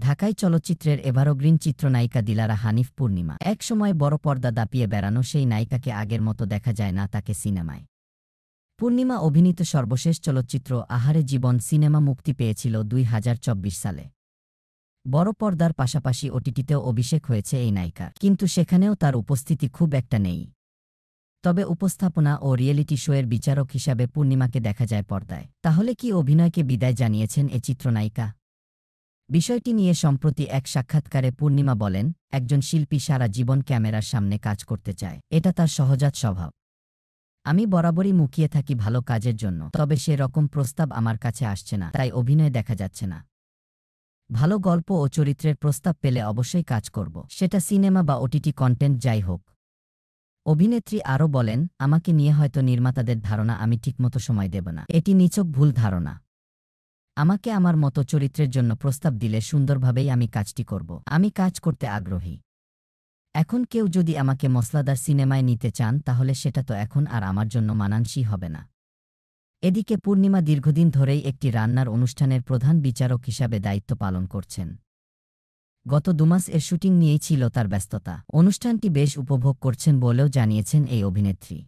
ঢাকাই চলচ্চিত্রের এভারগ্রিন চিত্রনায়িকা দিলারা হানিফ পূর্ণিমা। এক সময় বড় পর্দা দাপিয়ে বেড়ানো সেই নায়িকাকে আগের মতো দেখা যায় না তাকে সিনেমায়। পূর্ণিমা অভিনীত সর্বশেষ চলচ্চিত্র আহারে জীবন সিনেমা মুক্তি পেয়েছিল ২০২৪ সালে। বড় পর্দার পাশাপাশি ওটিটিতেও অভিষেক হয়েছে এই নায়িকার, কিন্তু সেখানেও তার উপস্থিতি খুব একটা নেই। তবে উপস্থাপনা ও রিয়েলিটি শোয়ের বিচারক হিসাবে পূর্ণিমাকে দেখা যায় পর্দায়। তাহলে কি অভিনয়কে বিদায় জানিয়েছেন এ চিত্রনায়িকা? বিষয়টি নিয়ে সম্প্রতি এক সাক্ষাৎকারে পূর্ণিমা বলেন, একজন শিল্পী সারা জীবন ক্যামেরার সামনে কাজ করতে চায়, এটা তার সহজাত স্বভাব। আমি বরাবরই মুখিয়ে থাকি ভালো কাজের জন্য, তবে সে রকম প্রস্তাব আমার কাছে আসছে না, তাই অভিনয় দেখা যাচ্ছে না। ভালো গল্প ও চরিত্রের প্রস্তাব পেলে অবশ্যই কাজ করব, সেটা সিনেমা বা ওটিটি কন্টেন্ট যাই হোক। অভিনেত্রী আরও বলেন, আমাকে নিয়ে হয়তো নির্মাতাদের ধারণা আমি ঠিকমতো সময় দেব না, এটি নিছক ভুল ধারণা। আমাকে আমার মতো চরিত্রের জন্য প্রস্তাব দিলে সুন্দরভাবেই আমি কাজটি করব। আমি কাজ করতে আগ্রহী। এখন কেউ যদি আমাকে মসলাদার সিনেমায় নিতে চান তাহলে সেটা তো এখন আর আমার জন্য মানানসই হবে না। এদিকে পূর্ণিমা দীর্ঘদিন ধরেই একটি রান্নার অনুষ্ঠানের প্রধান বিচারক হিসাবে দায়িত্ব পালন করছেন। গত ২ মাস এর শুটিং নিয়েই ছিল তার ব্যস্ততা। অনুষ্ঠানটি বেশ উপভোগ করছেন বলেও জানিয়েছেন এই অভিনেত্রী।